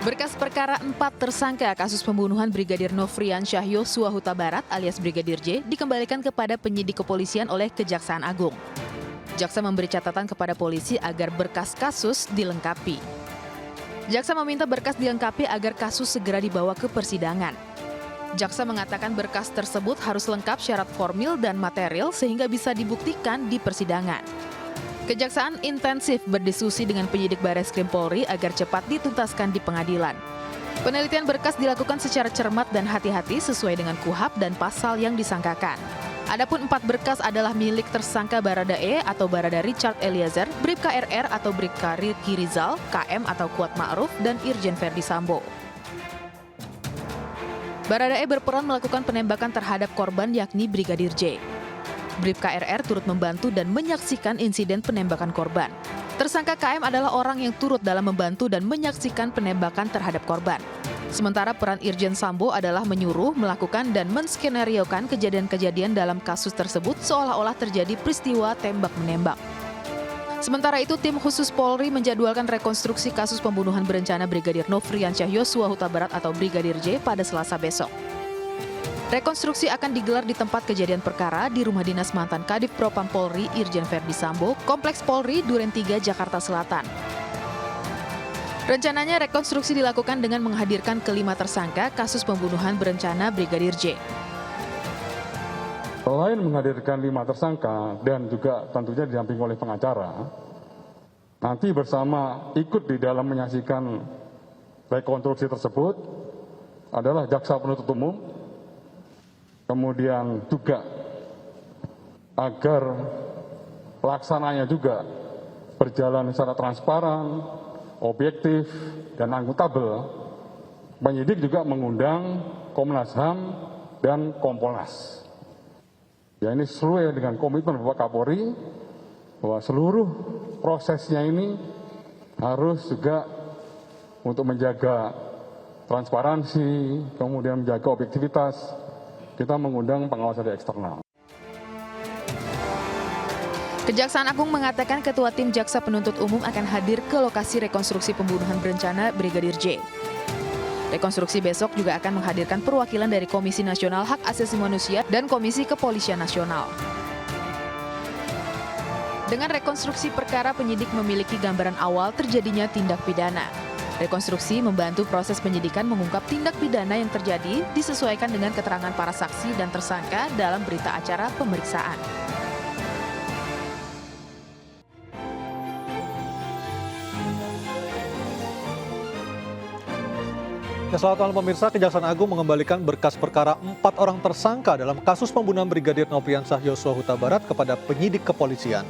Berkas perkara 4 tersangka kasus pembunuhan Brigadir Nofrian Syah Yosua Huta Barat alias Brigadir J dikembalikan kepada penyidik kepolisian oleh Kejaksaan Agung. Jaksa memberi catatan kepada polisi agar berkas kasus dilengkapi. Jaksa meminta berkas dilengkapi agar kasus segera dibawa ke persidangan. Jaksa mengatakan berkas tersebut harus lengkap syarat formil dan material sehingga bisa dibuktikan di persidangan. Kejaksaan intensif berdiskusi dengan penyidik Bareskrim Polri agar cepat dituntaskan di pengadilan. Penelitian berkas dilakukan secara cermat dan hati-hati sesuai dengan KUHP dan pasal yang disangkakan. Adapun 4 berkas adalah milik tersangka Baradae atau Barada Richard Eliezer, Bribka RR atau Bribka Ricky Rizal, KM atau Kuat Ma'ruf, dan Irjen Verdi Sambo. Baradae berperan melakukan penembakan terhadap korban yakni Brigadir J. Bribka RR turut membantu dan menyaksikan insiden penembakan korban. Tersangka KM adalah orang yang turut dalam membantu dan menyaksikan penembakan terhadap korban. Sementara peran Irjen Sambo adalah menyuruh, melakukan, dan menskenariokan kejadian-kejadian dalam kasus tersebut seolah-olah terjadi peristiwa tembak-menembak. Sementara itu, tim khusus Polri menjadwalkan rekonstruksi kasus pembunuhan berencana Brigadir Nofrian Syah Yosua Huta Barat atau Brigadir J pada Selasa besok. Rekonstruksi akan digelar di tempat kejadian perkara di rumah dinas mantan Kadif Propam Polri Irjen Verdi Sambo, Kompleks Polri Duren 3, Jakarta Selatan. Rencananya rekonstruksi dilakukan dengan menghadirkan kelima tersangka kasus pembunuhan berencana Brigadir J. Selain menghadirkan 5 tersangka dan juga tentunya didampingi oleh pengacara, nanti bersama ikut di dalam menyaksikan rekonstruksi tersebut adalah jaksa penuntut umum, kemudian juga agar pelaksananya juga berjalan secara transparan, objektif, dan akuntabel, penyidik juga mengundang Komnas HAM dan Kompolnas. Ya, ini sesuai dengan komitmen Bapak Kapolri bahwa seluruh prosesnya ini harus juga untuk menjaga transparansi, kemudian menjaga objektivitas, kita mengundang pengawas dari eksternal. Kejaksaan Agung mengatakan ketua tim jaksa penuntut umum akan hadir ke lokasi rekonstruksi pembunuhan berencana Brigadir J. Rekonstruksi besok juga akan menghadirkan perwakilan dari Komisi Nasional Hak Asasi Manusia dan Komisi Kepolisian Nasional. Dengan rekonstruksi perkara, penyidik memiliki gambaran awal terjadinya tindak pidana. Rekonstruksi membantu proses penyidikan mengungkap tindak pidana yang terjadi disesuaikan dengan keterangan para saksi dan tersangka dalam berita acara pemeriksaan. Selamat malam pemirsa, Kejaksaan Agung mengembalikan berkas perkara 4 orang tersangka dalam kasus pembunuhan Brigadir Nofrian Syah Yosua Huta Barat kepada penyidik kepolisian.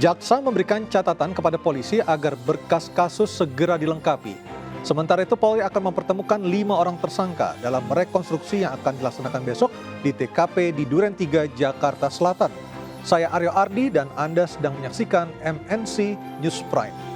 Jaksa memberikan catatan kepada polisi agar berkas kasus segera dilengkapi. Sementara itu, Polri akan mempertemukan 5 orang tersangka dalam rekonstruksi yang akan dilaksanakan besok di TKP di Duren 3, Jakarta Selatan. Saya Aryo Ardi dan Anda sedang menyaksikan MNC News Prime.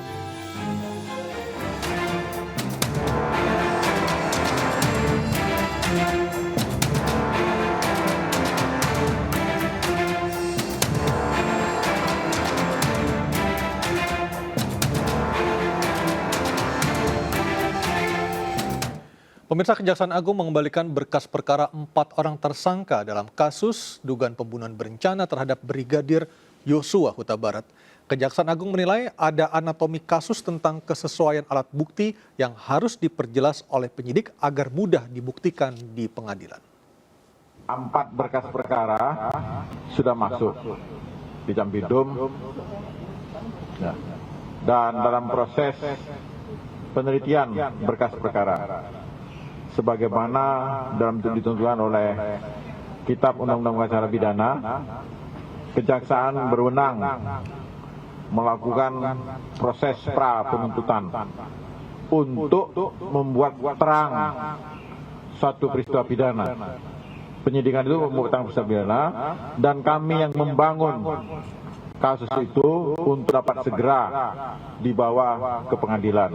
Pemirsa, Kejaksaan Agung mengembalikan berkas perkara 4 orang tersangka dalam kasus dugaan pembunuhan berencana terhadap Brigadir Yosua Huta Barat. Kejaksaan Agung menilai ada anatomi kasus tentang kesesuaian alat bukti yang harus diperjelas oleh penyidik agar mudah dibuktikan di pengadilan. 4 berkas perkara sudah masuk di Jampidum, ya. Dan dalam proses penelitian berkas perkara sebagaimana dalam ditentukan oleh Kitab Undang-Undang Acara Pidana, Kejaksaan berwenang melakukan proses pra penuntutan untuk membuat terang suatu peristiwa pidana. Penyidikan itu membuat terang peristiwa pidana, dan kami yang membangun kasus itu untuk dapat segera dibawa ke pengadilan.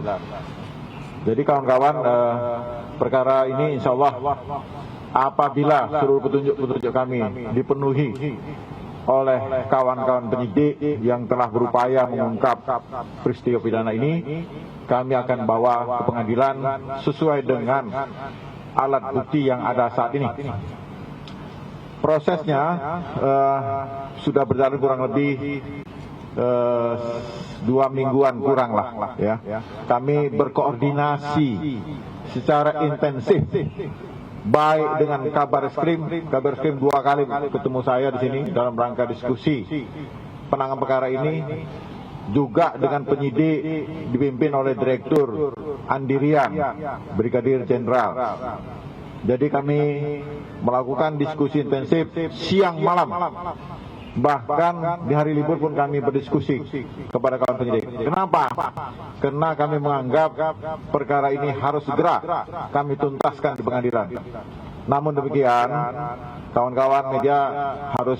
Jadi kawan-kawan, perkara ini insya Allah apabila seluruh petunjuk-petunjuk kami dipenuhi oleh kawan-kawan penyidik yang telah berupaya mengungkap peristiwa pidana ini, kami akan bawa ke pengadilan sesuai dengan alat bukti yang ada saat ini. Prosesnya sudah berjalan kurang lebih 2 mingguan kurang lah ya. Kami berkoordinasi secara intensif baik dengan Kabar Eskrim 2 kali ketemu saya di sini dalam rangka diskusi penanganan perkara ini, juga dengan penyidik dipimpin oleh Direktur Andirian, Brigadir Jenderal. Jadi kami melakukan diskusi intensif siang malam, bahkan di hari libur pun kami berdiskusi kepada kawan penyidik. Kenapa? Karena kami menganggap perkara ini harus segera kami tuntaskan di pengadilan. Namun demikian, kawan-kawan media harus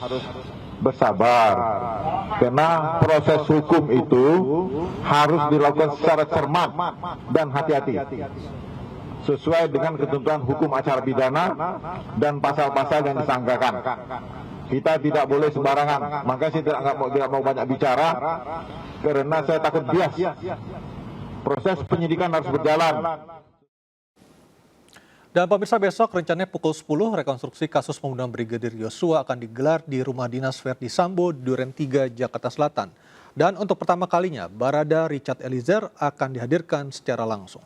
bersabar, karena proses hukum itu harus dilakukan secara cermat dan hati-hati sesuai dengan ketentuan hukum acara pidana dan pasal-pasal yang disangkakan. Kita tidak boleh sembarangan. Maka saya tidak mau banyak bicara karena saya takut bias. Proses penyidikan harus berjalan. Dan pemirsa, besok rencananya pukul 10 rekonstruksi kasus pembunuhan Brigadir Yosua akan digelar di rumah dinas Verdi Sambo di Duren 3, Jakarta Selatan. Dan untuk pertama kalinya, Barada Richard Eliezer akan dihadirkan secara langsung.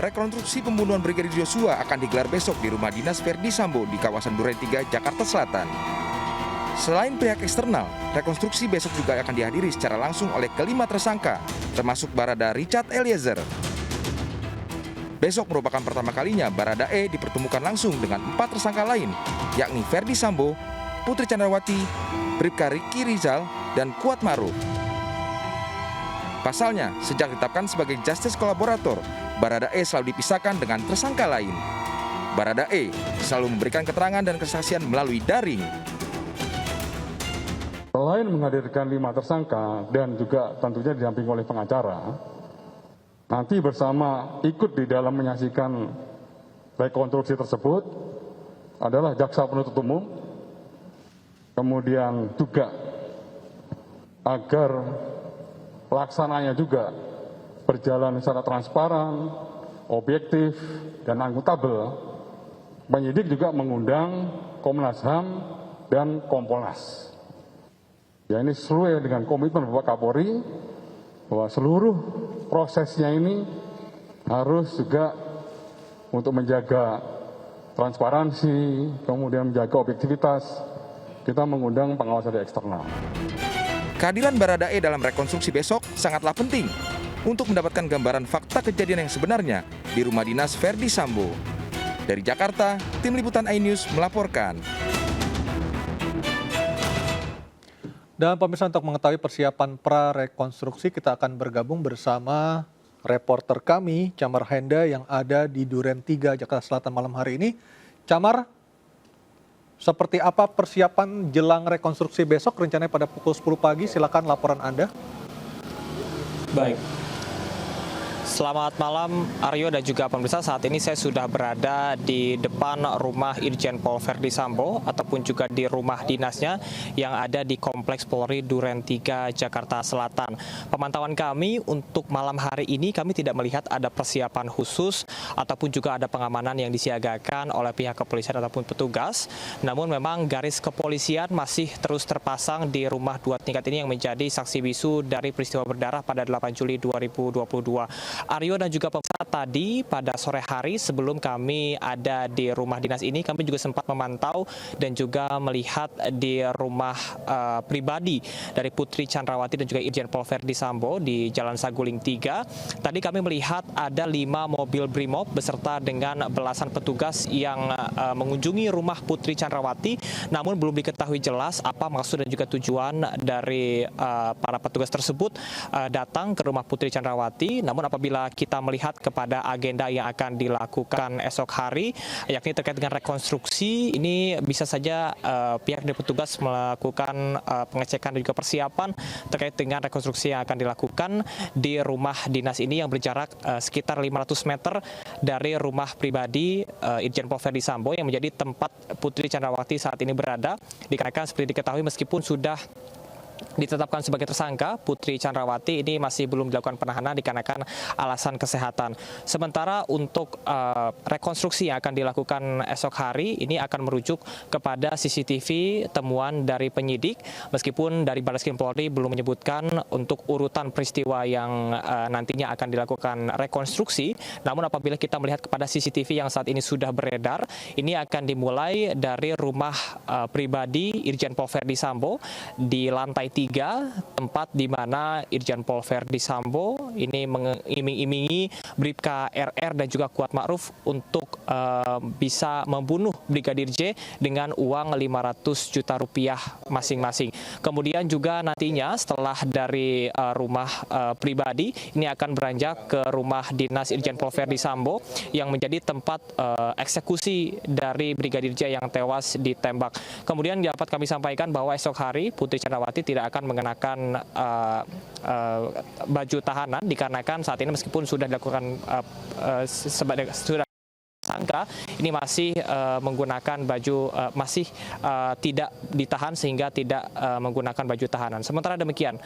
Rekonstruksi pembunuhan Brigadir Yosua akan digelar besok di rumah dinas Verdi Sambo di kawasan Duren 3, Jakarta Selatan. Selain pihak eksternal, rekonstruksi besok juga akan dihadiri secara langsung oleh kelima tersangka, termasuk Barada Richard Eliezer. Besok merupakan pertama kalinya Barada E dipertemukan langsung dengan 4 tersangka lain, yakni Verdi Sambo, Putri Chandrawati, Bribka Riki Rizal, dan Kuat Maruf. Pasalnya, sejak ditetapkan sebagai justice kolaborator, Barada E selalu dipisahkan dengan tersangka lain. Barada E selalu memberikan keterangan dan kesaksian melalui daring. Selain menghadirkan 5 tersangka dan juga tentunya didampingi oleh pengacara, nanti bersama ikut di dalam menyaksikan rekonstruksi tersebut adalah jaksa penuntut umum, kemudian juga agar pelaksananya juga berjalan secara transparan, objektif, dan akuntabel, penyidik juga mengundang Komnas HAM dan Kompolnas. Ya, ini sesuai dengan komitmen Bapak Kapolri bahwa seluruh prosesnya ini harus juga untuk menjaga transparansi, kemudian menjaga objektivitas, kita mengundang pengawas dari eksternal. Kehadiran Barada E dalam rekonstruksi besok sangatlah penting untuk mendapatkan gambaran fakta kejadian yang sebenarnya di rumah dinas Verdi Sambo. Dari Jakarta, tim liputan iNews melaporkan. Dan pemirsa, untuk mengetahui persiapan pra-rekonstruksi, kita akan bergabung bersama reporter kami, Camar Henda, yang ada di Duren 3, Jakarta Selatan malam hari ini. Camar, seperti apa persiapan jelang rekonstruksi besok, rencananya pada pukul 10 pagi, silakan laporan Anda. Baik. Selamat malam Aryo dan juga pemirsa, saat ini saya sudah berada di depan rumah Irjen Pol Verdi Sambo ataupun juga di rumah dinasnya yang ada di Kompleks Polri Duren 3 Jakarta Selatan. Pemantauan kami untuk malam hari ini, kami tidak melihat ada persiapan khusus ataupun juga ada pengamanan yang disiagakan oleh pihak kepolisian ataupun petugas. Namun memang garis kepolisian masih terus terpasang di rumah 2 tingkat ini yang menjadi saksi bisu dari peristiwa berdarah pada 8 Juli 2022. Aryo dan juga pemirsa, tadi pada sore hari sebelum kami ada di rumah dinas ini, kami juga sempat memantau dan juga melihat di rumah pribadi dari Putri Chandrawati dan juga Irjen Pol Verdi Sambo di Jalan Saguling 3. Tadi kami melihat ada 5 mobil Brimob beserta dengan belasan petugas yang mengunjungi rumah Putri Chandrawati, namun belum diketahui jelas apa maksud dan juga tujuan dari para petugas tersebut datang ke rumah Putri Chandrawati. Namun apabila apabila kita melihat kepada agenda yang akan dilakukan esok hari, yakni terkait dengan rekonstruksi, ini bisa saja pihak dari petugas melakukan pengecekan dan juga persiapan terkait dengan rekonstruksi yang akan dilakukan di rumah dinas ini yang berjarak sekitar 500 meter dari rumah pribadi Irjen Pol Verdi Sambo yang menjadi tempat Putri Chandrawati saat ini berada. Dikarenakan seperti diketahui meskipun sudah ditetapkan sebagai tersangka, Putri Chandrawati ini masih belum dilakukan penahanan dikarenakan alasan kesehatan. Sementara untuk rekonstruksi yang akan dilakukan esok hari ini akan merujuk kepada CCTV temuan dari penyidik, meskipun dari Barreskrim Polri belum menyebutkan untuk urutan peristiwa yang nantinya akan dilakukan rekonstruksi. Namun apabila kita melihat kepada CCTV yang saat ini sudah beredar, ini akan dimulai dari rumah pribadi Irjen Pol Verdi Sambo di lantai 3, tempat di mana Irjen Pol Verdi Sambo ini mengiming-imingi Bribka RR dan juga Kuat Ma'ruf untuk bisa membunuh Brigadir J dengan uang 500 juta rupiah masing-masing. Kemudian juga nantinya setelah dari rumah pribadi ini akan beranjak ke rumah dinas Irjen Pol Verdi Sambo yang menjadi tempat eksekusi dari Brigadir J yang tewas ditembak. Kemudian dapat kami sampaikan bahwa esok hari Putri Chandrawati tidak akan mengenakan baju tahanan dikarenakan saat ini meskipun sudah dilakukan sudah tersangka, ini masih menggunakan baju masih tidak ditahan sehingga tidak menggunakan baju tahanan. Sementara demikian,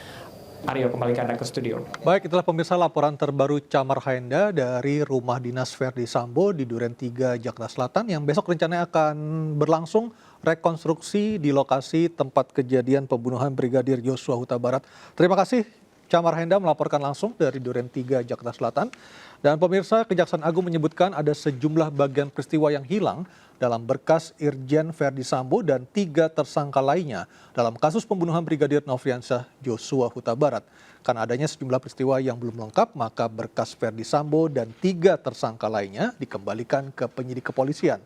Aryo, kembalikan Anda ke studio. Baik, itulah pemirsa laporan terbaru Camar Haenda dari rumah dinas Verdi Sambo di Duren 3, Jakarta Selatan yang besok rencananya akan berlangsung rekonstruksi di lokasi tempat kejadian pembunuhan Brigadir Yosua Huta Barat. Terima kasih Camar Haenda melaporkan langsung dari Duren 3, Jakarta Selatan. Dan pemirsa, Kejaksaan Agung menyebutkan ada sejumlah bagian peristiwa yang hilang dalam berkas Irjen Verdi Sambo dan 3 tersangka lainnya dalam kasus pembunuhan Brigadir Nofriansyah Yosua Huta Barat. Karena adanya sejumlah peristiwa yang belum lengkap, maka berkas Verdi Sambo dan 3 tersangka lainnya dikembalikan ke penyidik kepolisian.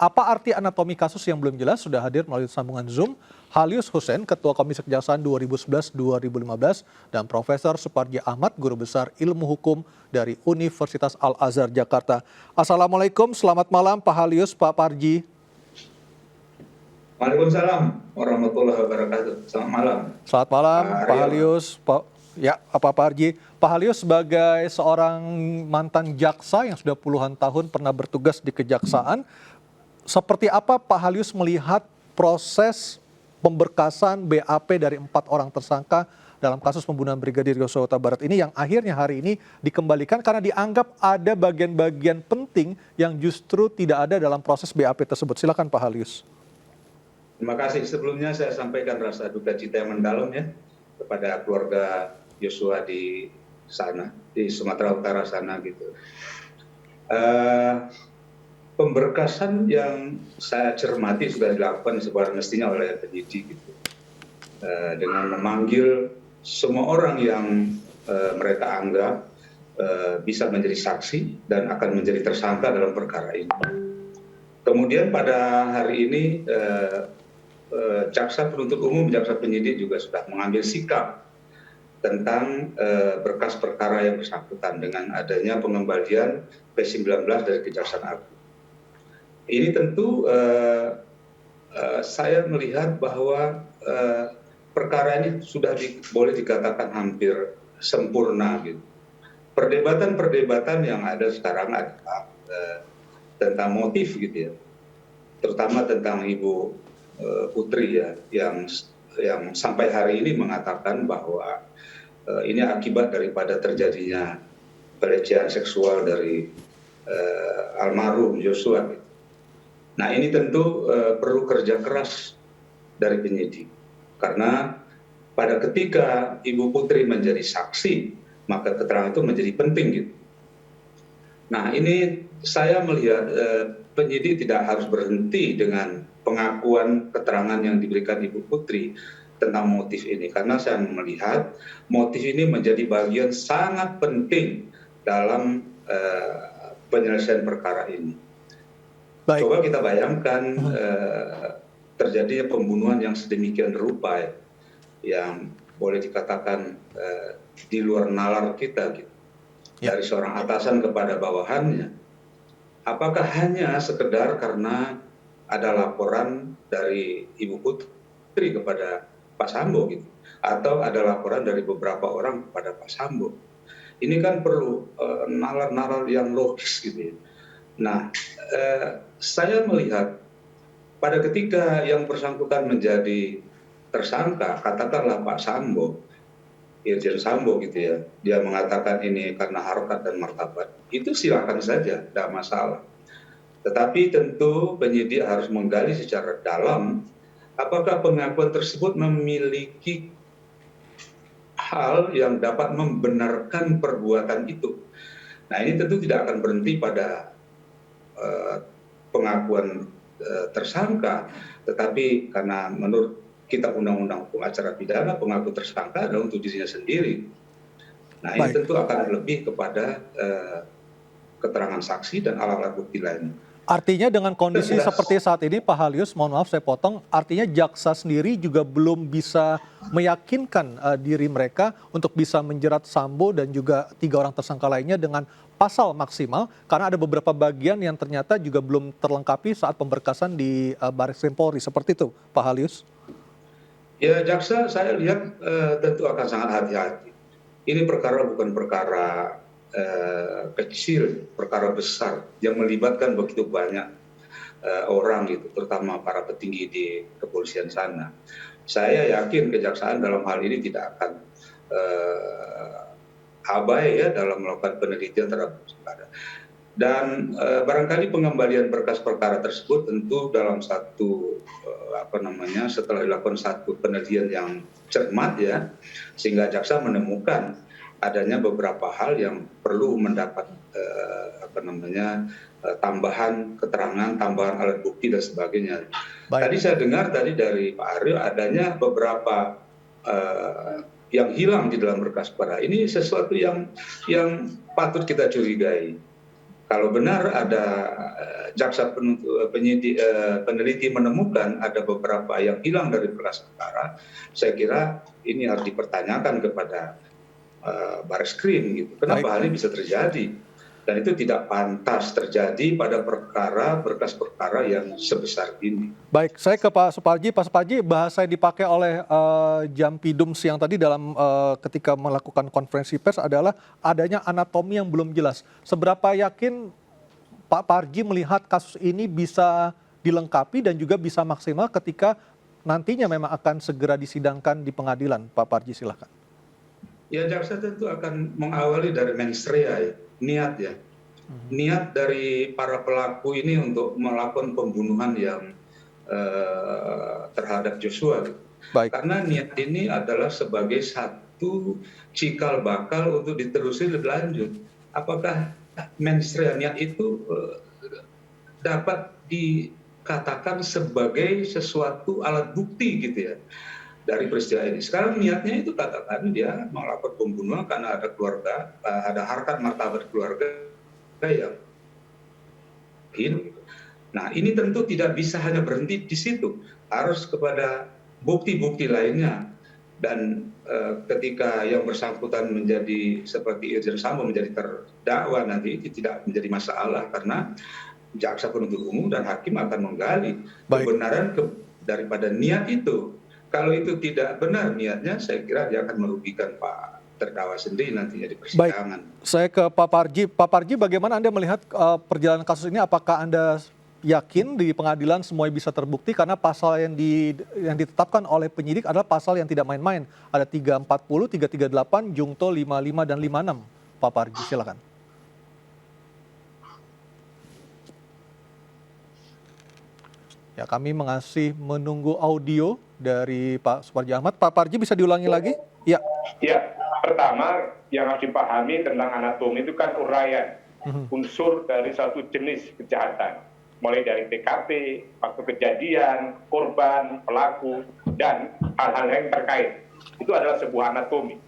Apa arti anatomi kasus yang belum jelas? Sudah hadir melalui sambungan Zoom Halius Hussein, Ketua Komisi Kejaksaan 2011-2015, dan Profesor Suparji Ahmad, Guru Besar Ilmu Hukum dari Universitas Al-Azhar Jakarta. Assalamualaikum, selamat malam Pak Halius, Pak Parji. Waalaikumsalam warahmatullahi wabarakatuh. Selamat malam. Selamat malam Pak Halius. Pak Parji. Pak Halius sebagai seorang mantan jaksa yang sudah puluhan tahun pernah bertugas di Kejaksaan, seperti apa Pak Halius melihat proses pemberkasan BAP dari 4 orang tersangka dalam kasus pembunuhan Brigadir Yosua Huta Barat ini yang akhirnya hari ini dikembalikan karena dianggap ada bagian-bagian penting yang justru tidak ada dalam proses BAP tersebut. Silakan Pak Halius. Terima kasih. Sebelumnya saya sampaikan rasa duka cita yang mendalam ya kepada keluarga Yosua di sana, di Sumatera Utara sana gitu. Pemberkasan yang saya cermati sudah dilakukan mestinya oleh penyidik gitu. Dengan memanggil semua orang yang mereka anggap bisa menjadi saksi dan akan menjadi tersangka dalam perkara ini. Kemudian pada hari ini jaksa penuntut umum, jaksa penyidik juga sudah mengambil sikap tentang berkas perkara yang bersangkutan dengan adanya pengembalian P19 dari Kejaksaan Agung. Ini tentu saya melihat bahwa perkara ini sudah boleh dikatakan hampir sempurna gitu. Perdebatan-perdebatan yang ada sekarang adalah tentang motif gitu ya, terutama tentang Ibu Putri ya, yang sampai hari ini mengatakan bahwa ini akibat daripada terjadinya pelecehan seksual dari almarhum Yosua. Gitu. Nah ini tentu perlu kerja keras dari penyidik, karena pada ketika Ibu Putri menjadi saksi, maka keterangan itu menjadi penting gitu. Nah ini saya melihat penyidik tidak harus berhenti dengan pengakuan keterangan yang diberikan Ibu Putri tentang motif ini, karena saya melihat motif ini menjadi bagian sangat penting dalam penyelesaian perkara ini. Baik. Coba kita bayangkan terjadinya pembunuhan yang sedemikian rupa ya, yang boleh dikatakan di luar nalar kita gitu. dari seorang atasan kepada bawahannya. Apakah hanya sekedar karena ada laporan dari Ibu Putri kepada Pak Sambo gitu, atau ada laporan dari beberapa orang kepada Pak Sambo? Ini kan perlu nalar-nalar yang logis gitu ya. Nah, saya melihat pada ketika yang bersangkutan menjadi tersangka, katakanlah Pak Sambo, Irjen Sambo gitu ya, dia mengatakan ini karena harkat dan martabat, itu silakan saja, tidak masalah. Tetapi tentu penyidik harus menggali secara dalam apakah pengakuan tersebut memiliki hal yang dapat membenarkan perbuatan itu. Nah, ini tentu tidak akan berhenti pada pengakuan tersangka, tetapi karena menurut Kitab Undang-Undang Hukum Acara Pidana, pengaku tersangka adalah untuk dirinya sendiri. Nah, ini tentu akan lebih kepada keterangan saksi dan alat-alat bukti lainnya. Artinya dengan kondisi seperti saat ini, Pak Halius, mohon maaf saya potong, artinya jaksa sendiri juga belum bisa meyakinkan diri mereka untuk bisa menjerat Sambo dan juga 3 orang tersangka lainnya dengan pasal maksimal, karena ada beberapa bagian yang ternyata juga belum terlengkapi saat pemberkasan di Barreskrim Polri. Seperti itu, Pak Halius? Ya, jaksa saya lihat tentu akan sangat hati-hati. Ini perkara bukan perkara kecil, perkara besar yang melibatkan begitu banyak orang gitu, terutama para petinggi di kepolisian sana. Saya yakin kejaksaan dalam hal ini tidak akan abai ya dalam melakukan penelitian terhadap perkara. Dan barangkali pengembalian berkas perkara tersebut tentu dalam satu setelah dilakukan satu penelitian yang cermat ya, sehingga jaksa menemukan adanya beberapa hal yang perlu mendapat tambahan keterangan, tambahan alat bukti dan sebagainya. Baik. Tadi saya dengar tadi dari Pak Aryo adanya beberapa yang hilang di dalam berkas perkara. Ini sesuatu yang patut kita curigai. Kalau benar ada jaksa peneliti menemukan ada beberapa yang hilang dari berkas perkara, saya kira ini harus dipertanyakan kepada Barreskrim gitu. Kenapa hal ini bisa terjadi? Dan itu tidak pantas terjadi pada berkas perkara yang sebesar ini. Baik, saya ke Pak Suparji. Pak Suparji, bahasa yang dipakai oleh Jampidum siang tadi dalam ketika melakukan konferensi pers adalah adanya anatomi yang belum jelas. Seberapa yakin Pak Parji melihat kasus ini bisa dilengkapi dan juga bisa maksimal ketika nantinya memang akan segera disidangkan di pengadilan? Pak Parji, silakan. Ya, jaksa tentu akan mengawali dari mens rea ya, niat ya. Niat dari para pelaku ini untuk melakukan pembunuhan yang terhadap Joshua. Baik. Karena niat ini adalah sebagai satu cikal bakal untuk ditelusuri lebih lanjut. Apakah mens rea niat itu dapat dikatakan sebagai sesuatu alat bukti gitu ya dari peristiwa ini. Sekarang niatnya itu katakan dia melakukan pembunuhan karena ada keluarga, ada harkat martabat keluarga yang hidup. Nah, ini tentu tidak bisa hanya berhenti di situ, harus kepada bukti-bukti lainnya. Dan ketika yang bersangkutan menjadi seperti Irjen Sambo menjadi terdakwa nanti itu tidak menjadi masalah karena jaksa penuntut umum dan hakim akan menggali kebenaran daripada niat itu. Kalau itu tidak benar niatnya, saya kira dia akan merugikan Pak terdakwa sendiri nantinya di persidangan. Baik, saya ke Pak Parji. Pak Parji, bagaimana Anda melihat perjalanan kasus ini? Apakah Anda yakin di pengadilan semuanya bisa terbukti? Karena pasal yang ditetapkan oleh penyidik adalah pasal yang tidak main-main. Ada 340, 338, Jungto 55 dan 56. Pak Parji, silakan. Ya, kami masih menunggu audio dari Pak Suparji Ahmad. Pak Parji, bisa diulangi lagi? Ya. Ya, pertama yang harus dipahami tentang anatomi itu kan uraian unsur dari satu jenis kejahatan. Mulai dari TKP, waktu kejadian, korban, pelaku, dan hal-hal yang terkait. Itu adalah sebuah anatomi.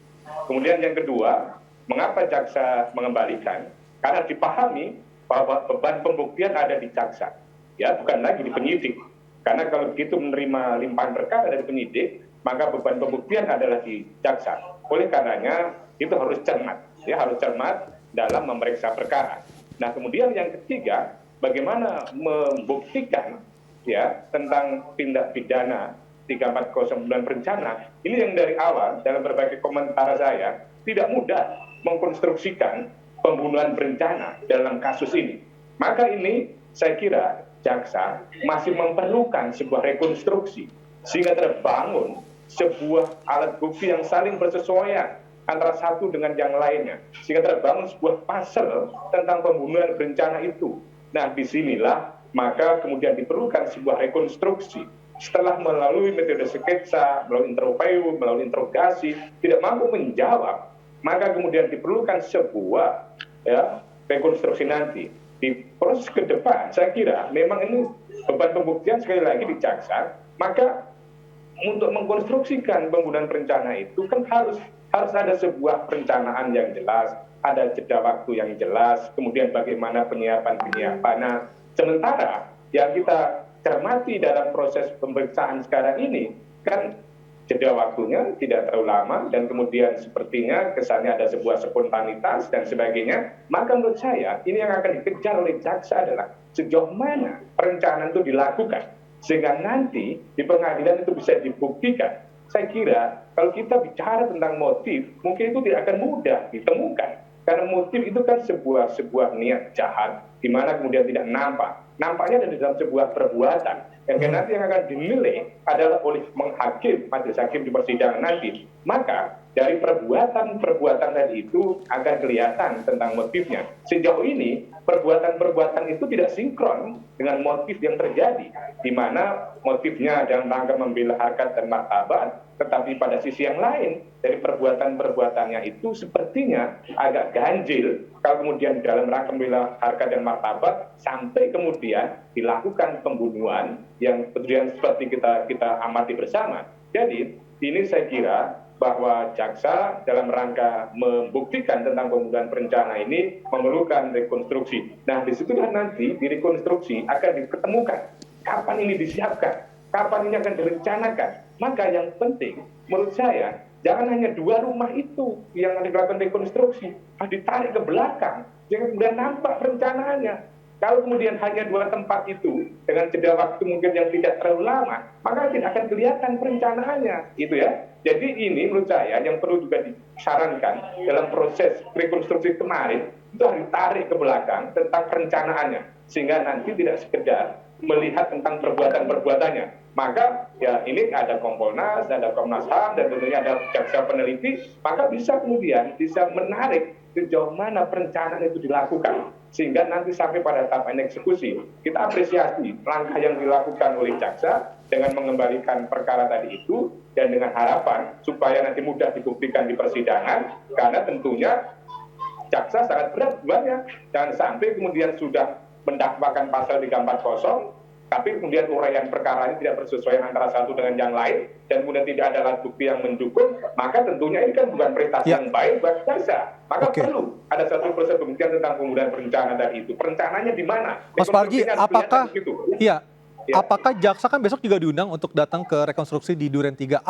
Kemudian yang kedua, mengapa jaksa mengembalikan? Karena dipahami bahwa beban pembuktian ada di jaksa. Ya, bukan lagi di penyidik. Karena kalau begitu menerima limpahan perkara dari penyidik, maka beban pembuktian adalah di jaksa. Oleh karenanya itu harus cermat, ya harus cermat dalam memeriksa perkara. Nah, kemudian yang ketiga, bagaimana membuktikan ya tentang tindak pidana 3409 berencana. Ini yang dari awal dalam berbagai komentar saya tidak mudah mengkonstruksikan pembunuhan berencana dalam kasus ini. Maka ini saya kira jaksa masih memerlukan sebuah rekonstruksi sehingga terbangun sebuah alat bukti yang saling bersesuaian antara satu dengan yang lainnya, sehingga terbangun sebuah puzzle tentang pembunuhan berencana itu. Nah, disinilah maka kemudian diperlukan sebuah rekonstruksi. Setelah melalui metode sketsa, melalui interview, melalui interogasi, tidak mampu menjawab, maka kemudian diperlukan sebuah rekonstruksi nanti. Di proses ke depan, saya kira memang ini beban pembuktian sekali lagi di jaksa, maka untuk mengkonstruksikan pembunuhan berencana itu kan harus ada sebuah perencanaan yang jelas, ada jeda waktu yang jelas, kemudian bagaimana penyiapan. Nah, sementara yang kita cermati dalam proses pemeriksaan sekarang ini kan jeda waktunya tidak terlalu lama dan kemudian sepertinya kesannya ada sebuah spontanitas dan sebagainya. Maka menurut saya ini yang akan dikejar oleh jaksa adalah sejauh mana perencanaan itu dilakukan sehingga nanti di pengadilan itu bisa dibuktikan. Saya kira kalau kita bicara tentang motif, mungkin itu tidak akan mudah ditemukan. Karena motif itu kan sebuah niat jahat, di mana kemudian tidak nampak. Nampaknya ada di dalam sebuah perbuatan. Dan nanti yang akan dinilai adalah oleh majelis hakim di persidangan nanti. Maka dari perbuatan tadi itu akan kelihatan tentang motifnya. Sejauh ini perbuatan itu tidak sinkron dengan motif yang terjadi, di mana motifnya dalam rangka membela harkat dan martabat, tetapi pada sisi yang lain dari perbuatannya itu sepertinya agak ganjil kalau kemudian dalam rangka membela harkat dan martabat sampai kemudian dilakukan pembunuhan yang kemudian seperti kita amati bersama. Jadi ini saya kira bahwa jaksa dalam rangka membuktikan tentang pembunuhan berencana ini memerlukan rekonstruksi. Nah, disitulah nanti di rekonstruksi akan diketemukan kapan ini disiapkan, kapan ini akan direncanakan. Maka yang penting menurut saya jangan hanya 2 rumah itu yang dilakukan rekonstruksi, harus ditarik ke belakang, jangan kemudian nampak perencanaannya. Kalau kemudian hanya 2 tempat itu dengan jeda waktu mungkin yang tidak terlalu lama, maka tidak akan kelihatan perencanaannya, gitu ya. Jadi ini menurut saya yang perlu juga disarankan dalam proses rekonstruksi kemarin itu harus ditarik ke belakang tentang perencanaannya, sehingga nanti tidak sekedar melihat tentang perbuatan-perbuatannya. Maka ya ini ada Kompolnas, ada Komnas HAM, dan tentunya ada jaksa peneliti, maka bisa kemudian menarik sejauh mana perencanaan itu dilakukan, sehingga nanti sampai pada tahapan eksekusi. Kita apresiasi langkah yang dilakukan oleh jaksa dengan mengembalikan perkara tadi itu, dan dengan harapan supaya nanti mudah dibuktikan di persidangan, karena tentunya jaksa sangat berat bebannya. Jangan sampai kemudian sudah mendakwakan pasal 340, tapi kemudian uraian perkara ini tidak bersesuaian antara satu dengan yang lain, dan kemudian tidak ada alat bukti yang mendukung, maka tentunya ini kan bukan prestasi yang baik buat jaksa. Maka perlu ada satu proses pembuktian tentang pembunuhan berencana tadi itu. Perencanaannya di mana? Mas Parji, apakah jaksa kan besok juga diundang untuk datang ke rekonstruksi di Duren 3?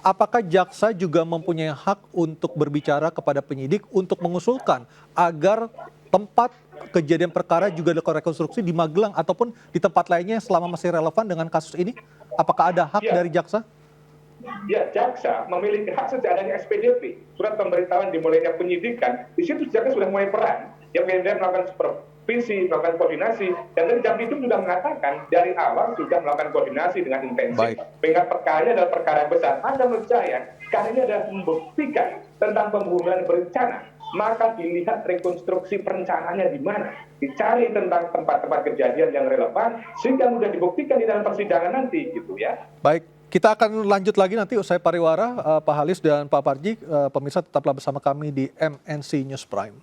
Apakah jaksa juga mempunyai hak untuk berbicara kepada penyidik untuk mengusulkan agar tempat kejadian perkara juga dilakukan rekonstruksi di Magelang ataupun di tempat lainnya selama masih relevan dengan kasus ini? Apakah ada hak dari jaksa? Ya, jaksa memiliki hak sejak adanya SPDP, surat pemberitahuan dimulainya penyidikan. Di situ jaksa sudah mulai peran, yang kemudian melakukan supervisi, melakukan koordinasi, dan dari Jampidum sudah mengatakan dari awal sudah melakukan koordinasi dengan intensif. Sehingga perkara adalah perkara yang besar. Maka menurut saya, karena ini adalah membuktikan tentang pembunuhan berencana, maka dilihat rekonstruksi perencanaannya di mana, dicari tentang tempat-tempat kejadian yang relevan sehingga mudah dibuktikan di dalam persidangan nanti, gitu ya. Baik, kita akan lanjut lagi nanti usai pariwara, Pak Halis dan Pak Parji. Pemirsa tetaplah bersama kami di MNC News Prime.